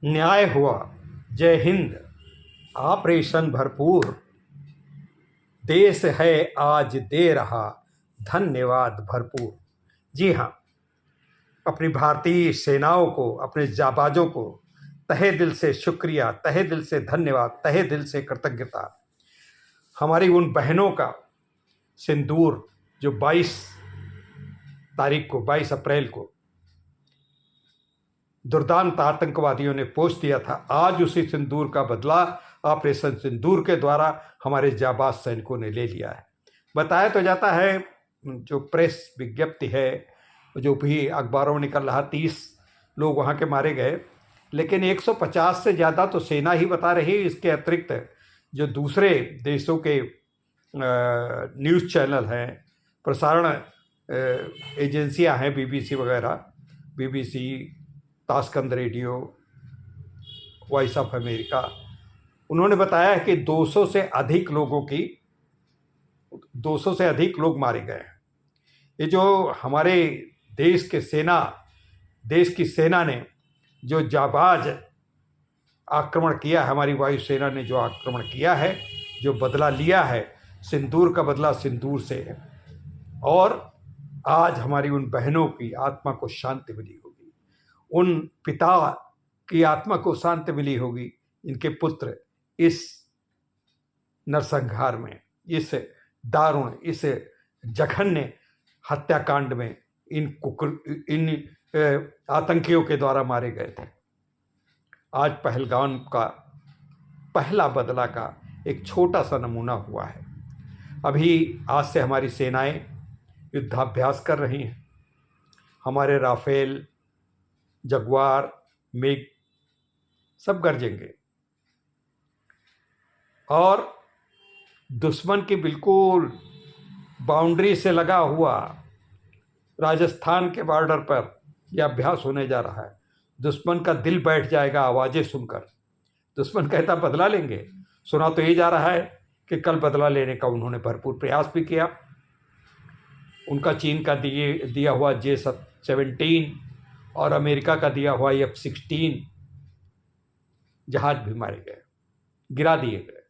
न्याय हुआ। जय हिंद। ऑपरेशन भरपूर। देश है आज दे रहा धन्यवाद भरपूर। जी हाँ, अपनी भारतीय सेनाओं को, अपने जाबाजों को तहे दिल से शुक्रिया, तहे दिल से धन्यवाद, तहे दिल से कृतज्ञता। हमारी उन बहनों का सिंदूर जो 22 तारीख को, 22 अप्रैल को दुर्दांत आतंकवादियों ने पोस्ट दिया था, आज उसी सिंदूर का बदला ऑपरेशन सिंदूर के द्वारा हमारे जाबाज सैनिकों ने ले लिया है। बताया तो जाता है, जो प्रेस विज्ञप्ति है, जो भी अखबारों में निकल रहा, 30 लोग वहाँ के मारे गए, लेकिन 150 से ज़्यादा तो सेना ही बता रही है। इसके अतिरिक्त जो दूसरे देशों के न्यूज़ चैनल हैं, प्रसारण एजेंसियां हैं, बीबीसी वगैरह, BBC, Tashkent radio, voice of America, उन्होंने बताया है कि 200 से अधिक लोग मारे गए हैं। ये जो हमारे देश की सेना ने जो जाबाज आक्रमण किया है, हमारी वायुसेना ने जो आक्रमण किया है, जो बदला लिया है, सिंदूर का बदला सिंदूर से है। और आज हमारी उन बहनों की आत्मा को शांति मिली होगी, उन पिता की आत्मा को शांति मिली होगी, इनके पुत्र इस नरसंहार में, इस दारुण, इस जघन्य हत्याकांड में इन आतंकियों के द्वारा मारे गए थे। आज पहलगाम का पहला बदला का एक छोटा सा नमूना हुआ है। अभी आज से हमारी सेनाएं युद्धाभ्यास कर रही हैं। हमारे राफेल, जगुआर, मेघ सब गरजेंगे और दुश्मन की बिल्कुल बाउंड्री से लगा हुआ राजस्थान के बॉर्डर पर यह अभ्यास होने जा रहा है। दुश्मन का दिल बैठ जाएगा आवाज़ें सुनकर। दुश्मन कहता बदला लेंगे। सुना तो ये जा रहा है कि कल बदला लेने का उन्होंने भरपूर प्रयास भी किया। उनका चीन का दिया हुआ J-17 और अमेरिका का दिया हुआ F-16 जहाज भी मारे गए, गिरा दिए गए।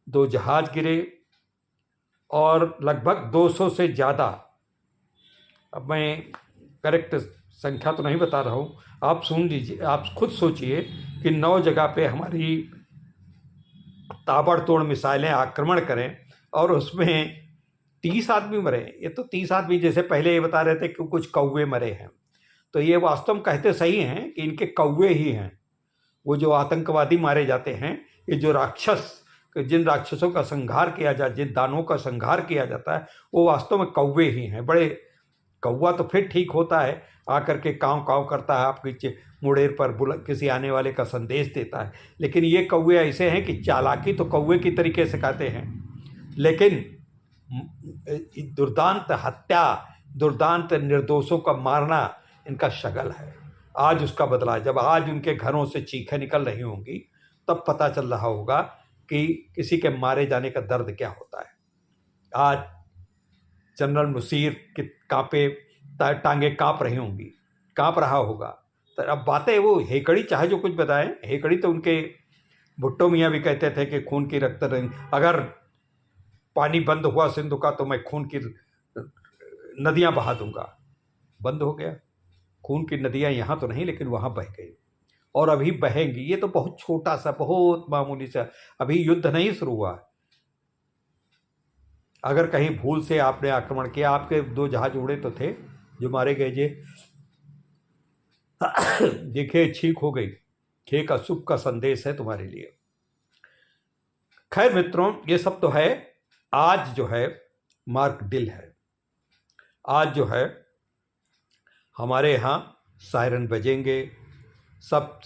2 जहाज गिरे और लगभग 200 से ज़्यादा, अब मैं करेक्ट संख्या तो नहीं बता रहा हूँ, आप सुन लीजिए, आप खुद सोचिए कि 9 जगह पे हमारी ताबड़तोड़ मिसाइलें आक्रमण करें और उसमें 30 आदमी मरे। ये तो 30 आदमी, जैसे पहले ये बता रहे थे कि कुछ कौवे मरे हैं, तो ये वास्तव में कहते सही हैं कि इनके कौवे ही हैं। वो जो आतंकवादी मारे जाते हैं, ये जो जिन राक्षसों का संहार किया जाता, जिन दानों का संहार किया जाता है, वो वास्तव में कौवे ही हैं। बड़े कौवा तो फिर ठीक होता है, आकर के काँव काँव करता है, आपकी मुड़ेर पर किसी आने वाले का संदेश देता है, लेकिन ये कौवे ऐसे हैं कि चालाकी तो कौवे की तरीके से कहते हैं, लेकिन दुर्दांत हत्या, दुर्दांत निर्दोषों का मारना इनका शगल है। आज उसका बदला, जब आज उनके घरों से चीखें निकल रही होंगी, तब पता चल रहा होगा कि किसी के मारे जाने का दर्द क्या होता है। आज जनरल मुशीर की टांगे काँप रही होंगी, काँप रहा होगा। तो अब बातें वो हेकड़ी चाहे जो कुछ बताएं, हेकड़ी तो उनके भुट्टो मियाँ भी कहते थे कि खून की रक्त रंग, अगर पानी बंद हुआ सिंधु का तो मैं खून की नदियाँ बहा दूंगा। बंद हो गया, खून की नदियाँ यहाँ तो नहीं लेकिन वहाँ बह गई और अभी बहेंगी। ये तो बहुत छोटा सा, बहुत मामूली सा, अभी युद्ध नहीं शुरू हुआ। अगर कहीं भूल से आपने आक्रमण किया, आपके 2 जहाज उड़े तो थे जो मारे गए जे, देखिए छींक हो गई, खे का सुख का संदेश है तुम्हारे लिए। खैर मित्रों, ये सब तो है। आज जो है मार्क डिल है। आज जो है हमारे यहाँ सायरन बजेंगे। सब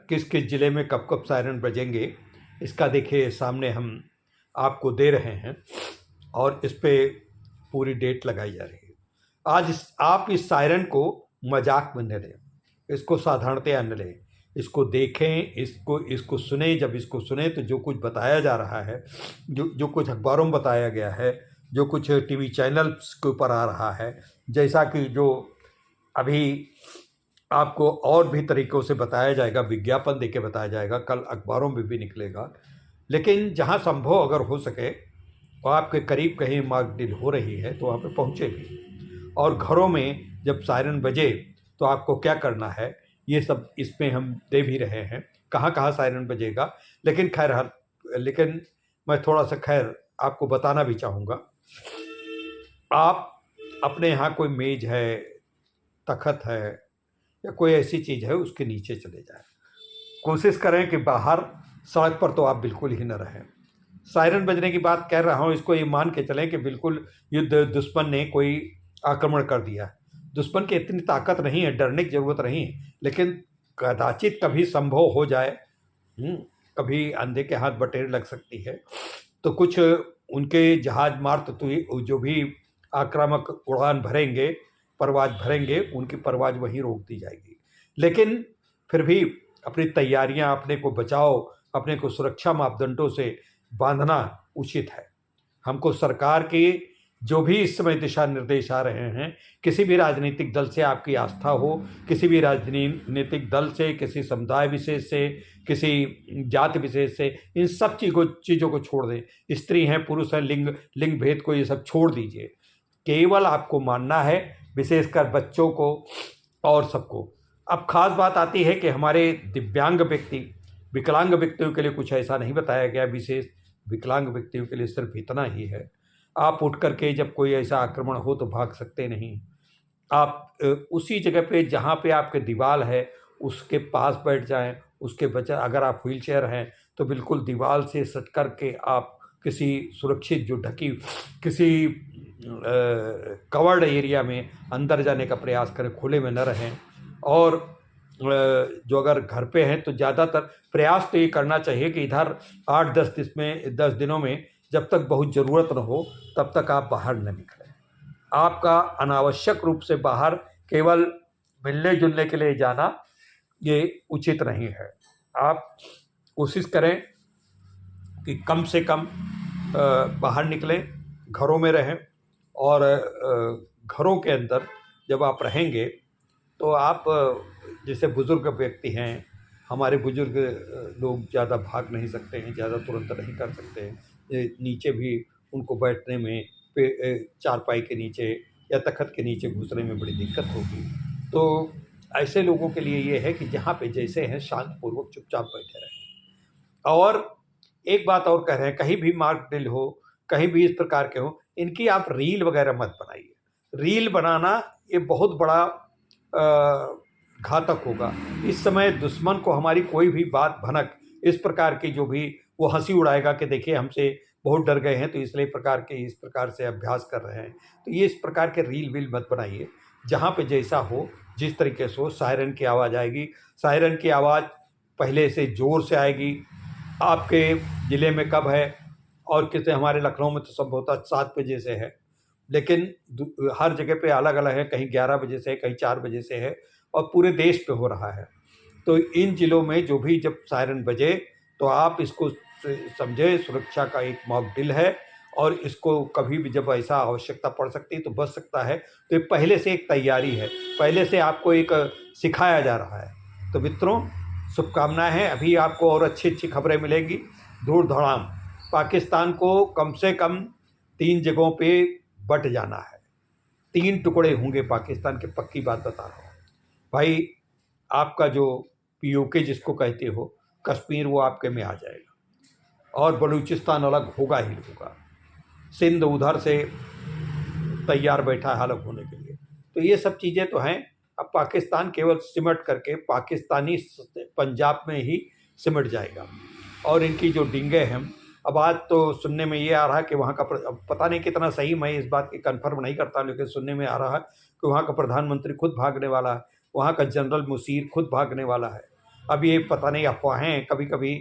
किस किस ज़िले में कब कब सायरन बजेंगे, इसका देखिए सामने हम आपको दे रहे हैं और इस पे पूरी डेट लगाई जा रही है। आज आप इस सायरन को मजाक में न लें, इसको साधारणतया न लें, इसको देखें, इसको सुने। जब इसको सुने तो जो कुछ बताया जा रहा है, जो कुछ अखबारों में बताया गया है, जो कुछ टीवी चैनल्स के ऊपर आ रहा है, जैसा कि जो अभी आपको और भी तरीक़ों से बताया जाएगा, विज्ञापन देके बताया जाएगा, कल अखबारों में भी निकलेगा। लेकिन जहाँ संभव अगर हो सके और आपके करीब कहीं मॉक ड्रिल हो रही है तो वहाँ पे पहुँचे भी। और घरों में जब सायरन बजे तो आपको क्या करना है, ये सब इसमें हम दे भी रहे हैं, कहाँ कहाँ सायरन बजेगा। लेकिन मैं थोड़ा सा आपको बताना भी चाहूँगा। आप अपने यहाँ कोई मेज़ है, तख़्त है या कोई ऐसी चीज़ है, उसके नीचे चले जाएं। कोशिश करें कि बाहर सड़क पर तो आप बिल्कुल ही न रहें। सायरन बजने की बात कह रहा हूँ, इसको ये मान के चलें कि बिल्कुल दुश्मन ने कोई आक्रमण कर दिया। दुश्मन की इतनी ताकत नहीं है, डरने की ज़रूरत नहीं है, लेकिन कदाचित कभी संभव हो जाए, कभी अंधे के हाथ बटेर लग सकती है, तो कुछ उनके जहाज मार्ग तो जो भी आक्रामक उड़ान भरेंगे, परवाज़ भरेंगे, उनकी परवाज़ वहीं रोक दी जाएगी। लेकिन फिर भी अपनी तैयारियां, अपने को बचाव, अपने को सुरक्षा मापदंडों से बांधना उचित है। हमको सरकार के जो भी इस समय दिशा निर्देश आ रहे हैं, किसी भी राजनीतिक दल से आपकी आस्था हो, किसी भी राजनीतिक दल से, किसी समुदाय विशेष से, किसी जाति विशेष से, इन सब चीज़ों को छोड़ दें। स्त्री हैं, पुरुष हैं, लिंग भेद को ये सब छोड़ दीजिए। केवल आपको मानना है, विशेषकर बच्चों को और सबको। अब ख़ास बात आती है कि हमारे दिव्यांग व्यक्ति, विकलांग व्यक्तियों के लिए कुछ ऐसा नहीं बताया गया विशेष। विकलांग व्यक्तियों के लिए सिर्फ इतना ही है, आप उठ करके जब कोई ऐसा आक्रमण हो तो भाग सकते नहीं। आप उसी जगह पे जहाँ पे आपके दीवार है उसके पास बैठ जाएं। उसके बचा, अगर आप व्हील चेयर हैं तो बिल्कुल दीवार से सट कर के आप किसी सुरक्षित जो ढकी किसी कवर्ड एरिया में अंदर जाने का प्रयास करें, खुले में न रहें। और जो अगर घर पे हैं तो ज़्यादातर प्रयास तो ये करना चाहिए कि इधर 8-10 दिनों में जब तक बहुत ज़रूरत न हो तब तक आप बाहर न निकलें। आपका अनावश्यक रूप से बाहर केवल मिलने जुलने के लिए जाना ये उचित नहीं है। आप कोशिश करें कि कम से कम बाहर निकलें, घरों में रहें। और घरों के अंदर जब आप रहेंगे तो आप जैसे बुज़ुर्ग व्यक्ति हैं, हमारे बुज़ुर्ग लोग ज़्यादा भाग नहीं सकते हैं, ज़्यादा तुरंत नहीं कर सकते हैं, नीचे भी उनको बैठने में चारपाई के नीचे या तख़्त के नीचे घुसने में बड़ी दिक्कत होगी। तो ऐसे लोगों के लिए ये है कि जहाँ पे जैसे हैं शांतिपूर्वक चुपचाप बैठे रहें। और एक बात और कह रहे हैं, कहीं भी मॉक ड्रिल हो, कहीं भी इस प्रकार के हो, इनकी आप रील वगैरह मत बनाइए। रील बनाना ये बहुत बड़ा घातक होगा। इस समय दुश्मन को हमारी कोई भी बात भनक इस प्रकार की जो भी वो हंसी उड़ाएगा कि देखिए हमसे बहुत डर गए हैं तो इसलिए इस प्रकार से अभ्यास कर रहे हैं। तो ये इस प्रकार के रील वील मत बनाइए। जहाँ पे जैसा हो, जिस तरीके से हो, सायरन की आवाज़ आएगी, सायरन की आवाज़ पहले से ज़ोर से आएगी। आपके ज़िले में कब है और कितने, हमारे लखनऊ में तो संभवतः 7 बजे से है, लेकिन हर जगह पे अलग अलग है, कहीं 11 बजे से है, कहीं 4 बजे से है, और पूरे देश पे हो रहा है। तो इन ज़िलों में जो भी जब सायरन बजे तो आप इसको समझे सुरक्षा का एक मॉक ड्रिल है, और इसको कभी भी जब ऐसा आवश्यकता पड़ सकती है तो बच सकता है। तो ये पहले से एक तैयारी है, पहले से आपको एक सिखाया जा रहा है। तो मित्रों, शुभकामनाएं हैं, अभी आपको और अच्छी अच्छी खबरें मिलेंगी। धूड़ धड़ाम पाकिस्तान को कम से कम 3 जगहों पे बट जाना है, 3 टुकड़े होंगे पाकिस्तान के, पक्की बात बता रहा हूँ भाई। आपका जो पीओके जिसको कहते हो, कश्मीर, वो आपके में आ जाएगा और बलूचिस्तान अलग होगा ही होगा। सिंध उधर से तैयार बैठा है अलग होने के लिए। तो ये सब चीज़ें तो हैं। अब पाकिस्तान केवल सिमट करके पाकिस्तानी पंजाब में ही सिमट जाएगा। और इनकी जो डिंगे हैं, अब आज तो सुनने में ये आ रहा है कि वहाँ का पता नहीं कितना सही, मैं इस बात की कंफर्म नहीं करता, लेकिन सुनने में आ रहा है कि वहाँ का प्रधानमंत्री खुद भागने वाला है, वहाँ का जनरल मुशीर खुद भागने वाला है। अब ये पता नहीं, अफवाहें कभी कभी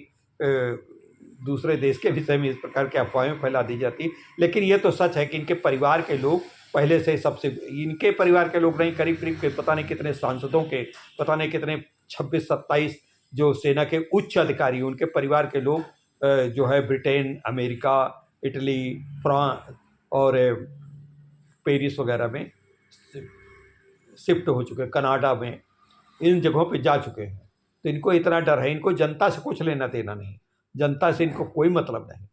दूसरे देश के विषय में इस प्रकार की अफवाहें फैला दी जाती, लेकिन ये तो सच है कि इनके परिवार के लोग पहले से सबसे, इनके परिवार के लोग नहीं, करीब करीब के पता नहीं कितने सांसदों के, पता नहीं कितने 26-27 जो सेना के उच्च अधिकारी, उनके परिवार के लोग जो है ब्रिटेन, अमेरिका, इटली, फ्रांस और पेरिस वगैरह में शिफ्ट हो चुके हैं, कनाडा में। इन जगहों पे जा चुके हैं, तो इनको इतना डर है, इनको जनता से कुछ लेना देना नहीं, जनता से इनको कोई मतलब नहीं।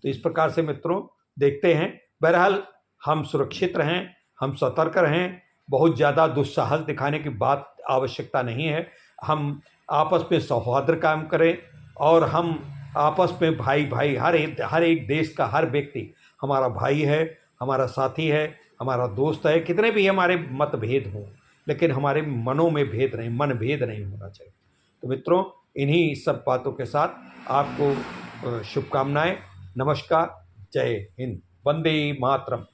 तो इस प्रकार से मित्रों देखते हैं। बहरहाल हम सुरक्षित रहें, हम सतर्क रहें, बहुत ज़्यादा दुस्साहस दिखाने की बात आवश्यकता नहीं है। हम आपस में सौहार्द कायम करें और हम आपस में भाई भाई, हर एक देश का हर व्यक्ति हमारा भाई है, हमारा साथी है, हमारा दोस्त है। कितने भी हमारे मतभेद हों, लेकिन हमारे मनों में भेद नहीं, मन भेद नहीं होना चाहिए। तो मित्रों, इन्हीं सब बातों के साथ आपको शुभकामनाएं। नमस्कार, जय हिंद, वंदे मातरम।